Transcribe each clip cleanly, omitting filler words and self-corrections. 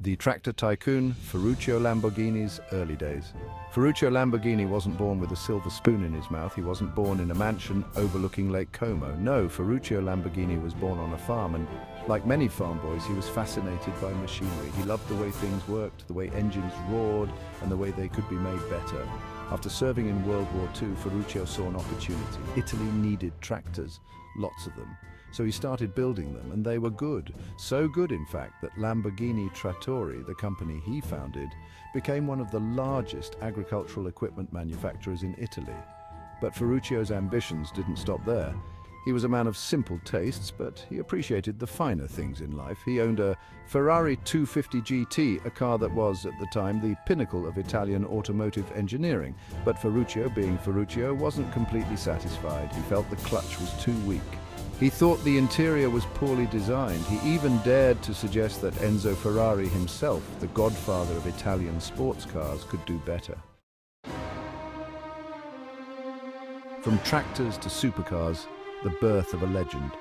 The tractor tycoon Ferruccio Lamborghini's early days. Ferruccio Lamborghini wasn't born with a silver spoon in his mouth. He wasn't born in a mansion overlooking Lake Como. No, Ferruccio Lamborghini was born on a farm, and like many farm boys, he was fascinated by machinery. He loved the way things worked, the way engines roared, and the way they could be made better. After serving in World War II, Ferruccio saw an opportunity. Italy needed tractors, lots of them. So he started building them, and they were good. So good, in fact, that Lamborghini Trattori, the company he founded, became one of the largest agricultural equipment manufacturers in Italy. But Ferruccio's ambitions didn't stop there. He was a man of simple tastes, but he appreciated the finer things in life. He owned a Ferrari 250 GT, a car that was, at the time, the pinnacle of Italian automotive engineering. But Ferruccio, being Ferruccio, wasn't completely satisfied. He felt the clutch was too weak. He thought the interior was poorly designed. He even dared to suggest that Enzo Ferrari himself, the godfather of Italian sports cars, could do better. From tractors to supercars, the birth of a legend.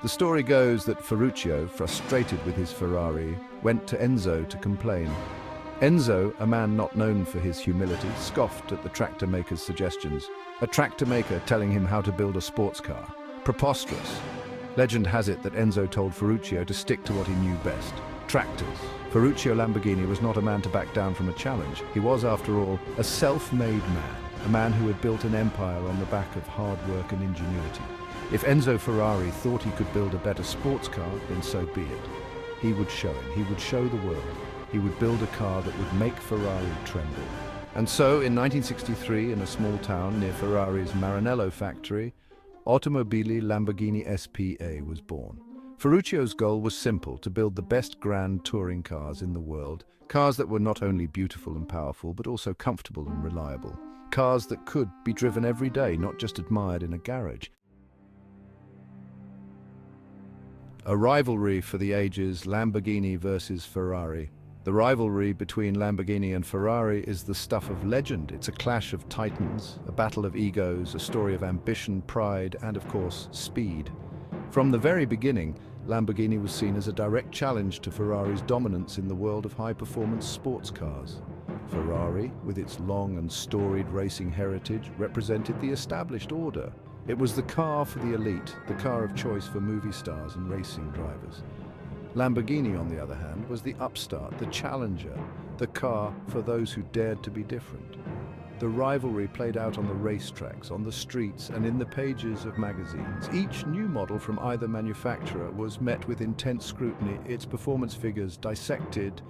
The story goes that Ferruccio, frustrated with his Ferrari, went to Enzo to complain. Enzo, a man not known for his humility, scoffed at the tractor maker's suggestions. A tractor maker telling him how to build a sports car. Preposterous. Legend has it that Enzo told Ferruccio to stick to what he knew best: tractors. Ferruccio Lamborghini was not a man to back down from a challenge. He was, after all, a self-made man, a man who had built an empire on the back of hard work and ingenuity. If Enzo Ferrari thought he could build a better sports car, then so be it. He would show him. He would show the world. He would build a car that would make Ferrari tremble. And so, in 1963, in a small town near Ferrari's Maranello factory, Automobili Lamborghini SPA was born. Ferruccio's goal was simple: to build the best grand touring cars in the world. Cars that were not only beautiful and powerful, but also comfortable and reliable. Cars that could be driven every day, not just admired in a garage. A rivalry for the ages, Lamborghini versus Ferrari. The rivalry between Lamborghini and Ferrari is the stuff of legend. It's a clash of titans, a battle of egos, a story of ambition, pride, and of course, speed. From the very beginning, Lamborghini was seen as a direct challenge to Ferrari's dominance in the world of high-performance sports cars. Ferrari, with its long and storied racing heritage, represented the established order. It was the car for the elite, the car of choice for movie stars and racing drivers. Lamborghini, on the other hand, was the upstart, the challenger, the car for those who dared to be different. The rivalry played out on the racetracks, on the streets, and in the pages of magazines. Each new model from either manufacturer was met with intense scrutiny, its performance figures dissected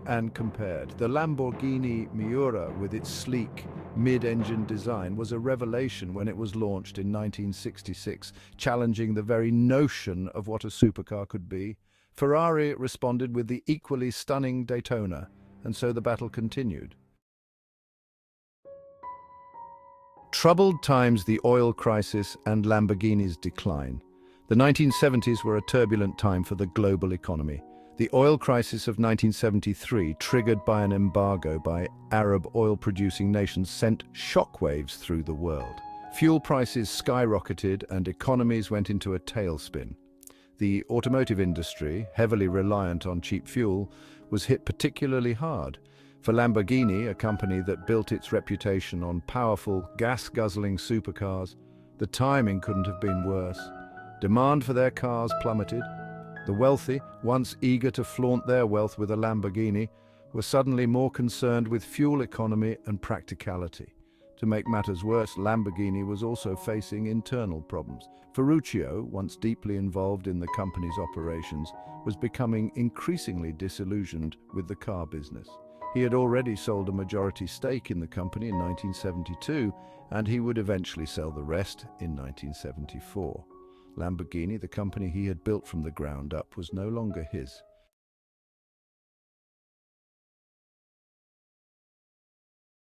and compared. The Lamborghini Miura, with its sleek, mid-engine design, was a revelation when it was launched in 1966, challenging the very notion of what a supercar could be. Ferrari responded with the equally stunning Daytona, and so the battle continued. Troubled times, the oil crisis, and Lamborghini's decline. The 1970s were a turbulent time for the global economy. The oil crisis of 1973, triggered by an embargo by Arab oil-producing nations, sent shockwaves through the world. Fuel prices skyrocketed and economies went into a tailspin. The automotive industry, heavily reliant on cheap fuel, was hit particularly hard. For Lamborghini, a company that built its reputation on powerful, gas-guzzling supercars, the timing couldn't have been worse. Demand for their cars plummeted. The wealthy, once eager to flaunt their wealth with a Lamborghini, were suddenly more concerned with fuel economy and practicality. To make matters worse, Lamborghini was also facing internal problems. Ferruccio, once deeply involved in the company's operations, was becoming increasingly disillusioned with the car business. He had already sold a majority stake in the company in 1972, and he would eventually sell the rest in 1974. Lamborghini, the company he had built from the ground up, was no longer his.